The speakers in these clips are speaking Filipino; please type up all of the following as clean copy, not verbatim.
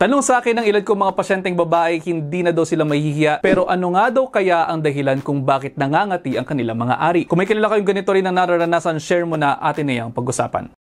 Tanong sa akin ng ilan kong mga pasyenteng babae, hindi na daw sila mahihiya, pero ano nga daw kaya ang dahilan kung bakit nangangati ang kanilang mga ari? Kung may kilala kayong ganito rin na nararanasan, share mo na, atin na yung pag-usapan.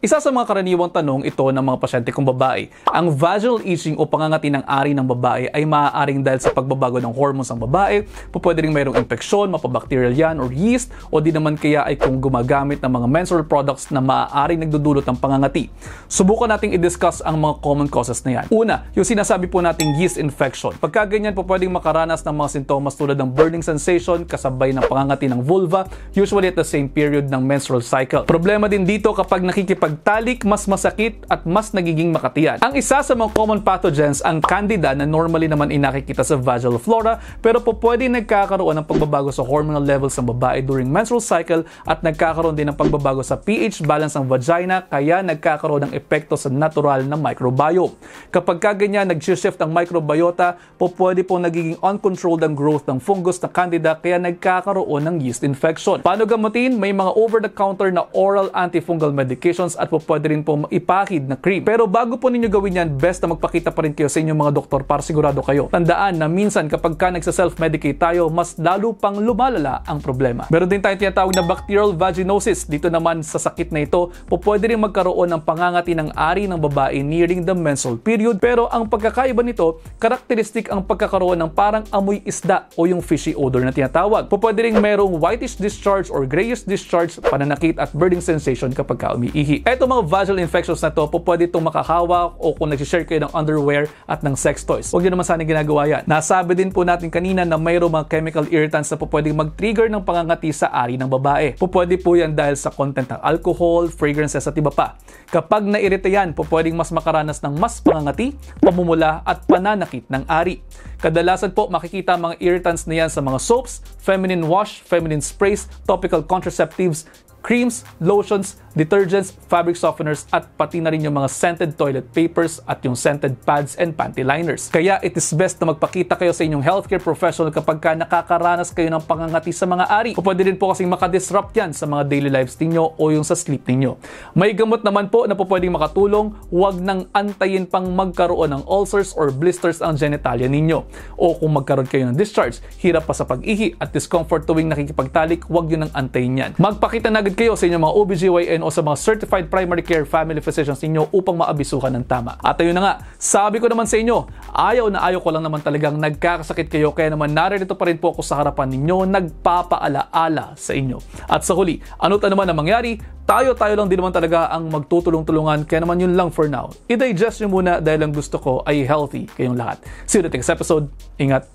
Isa sa mga karaniwang tanong ito ng mga pasyente kong babae. Ang vaginal itching o pangangati ng ari ng babae ay maaaring dahil sa pagbabago ng hormones ng babae, pwede rin mayroong infeksyon, mapabacterial yan or yeast, o di naman kaya ay kung gumagamit ng mga menstrual products na maaaring nagdudulot ng pangangati. Subukan nating i-discuss ang mga common causes na yan. Una, yung sinasabi po nating yeast infection. Pagka ganyan po pwedeng makaranas ng mga sintomas tulad ng burning sensation kasabay ng pangangati ng vulva, usually at the same period ng menstrual cycle. Problema din dito kapag nakikipagtalik, mas masakit at mas nagiging makatiyan. Ang isa sa mga common pathogens, ang Candida, na normally naman inakikita sa vaginal flora, pero po pwede nagkakaroon ng pagbabago sa hormonal levels ng babae during menstrual cycle at nagkakaroon din ng pagbabago sa pH balance ng vagina, kaya nagkakaroon ng epekto sa natural na microbiome. Kapag ganyan nag-shift ang microbiota, po pwede po nagiging uncontrolled ang growth ng fungus na Candida, kaya nagkakaroon ng yeast infection. Paano gamutin? May mga over-the-counter na oral antifungal medications at po pwede rin po ipahid na cream. Pero bago po ninyo gawin yan, best na magpakita pa rin kayo sa inyong mga doktor para sigurado kayo. Tandaan na minsan kapag nagsa-self-medicate tayo, mas lalo pang lumalala ang problema. Meron din tayong tinatawag na bacterial vaginosis. Dito naman sa sakit na ito, po pwede rin magkaroon ng pangangati ng ari ng babae nearing the menstrual period. Pero ang pagkakaiba nito, karakteristik ang pagkakaroon ng parang amoy isda o yung fishy odor na tinatawag. Po pwede rin mayroong whitish discharge or grayish discharge, pananakit at burning sensation kapag umiihi. Eto mga vaginal infections na to, po pwede itong makahawak o kung nag-share kayo ng underwear at ng sex toys. Huwag nyo naman sana ginagawa yan. Nasabi din po natin kanina na mayroong mga chemical irritants na po pwedeng mag-trigger ng pangangati sa ari ng babae. Po pwede po yan dahil sa content ng alcohol, fragrances at iba pa. Kapag nairita yan, po pwedeng mas makaranas ng mas pangangati, pamumula at pananakit ng ari. Kadalasan po makikita ang mga irritants na yan sa mga soaps, feminine wash, feminine sprays, topical contraceptives, creams, lotions, detergents, fabric softeners, at pati na rin yung mga scented toilet papers at yung scented pads and panty liners. Kaya it is best na magpakita kayo sa inyong healthcare professional kapag nakakaranas kayo ng pangangati sa mga ari. O pwede rin po kasing makadisrupt yan sa mga daily lives ninyo o yung sa sleep ninyo. May gamot naman po na po pwedeng makatulong. Huwag nang antayin pang magkaroon ng ulcers or blisters ang genitalia ninyo. O kung magkaroon kayo ng discharge, hirap pa sa pag-ihi at discomfort tuwing nakikipagtalik, huwag nyo nang antayin yan. Magpakita na agad kayo sa inyong mga OBGYN o sa mga certified primary care family physicians ninyo upang maabisuhan ng tama. At ayun na nga, sabi ko naman sa inyo, ayaw na ayaw ko lang naman talagang nagkakasakit kayo, kaya naman naririto pa rin po ako sa harapan ninyo, nagpapaalaala sa inyo. At sa huli, ano't ano man ang mangyari, tayo lang din naman talaga ang magtutulong-tulungan, kaya naman yun lang for now. I-digest nyo muna dahil ang gusto ko ay healthy kayong lahat. See you in the next episode. Ingat!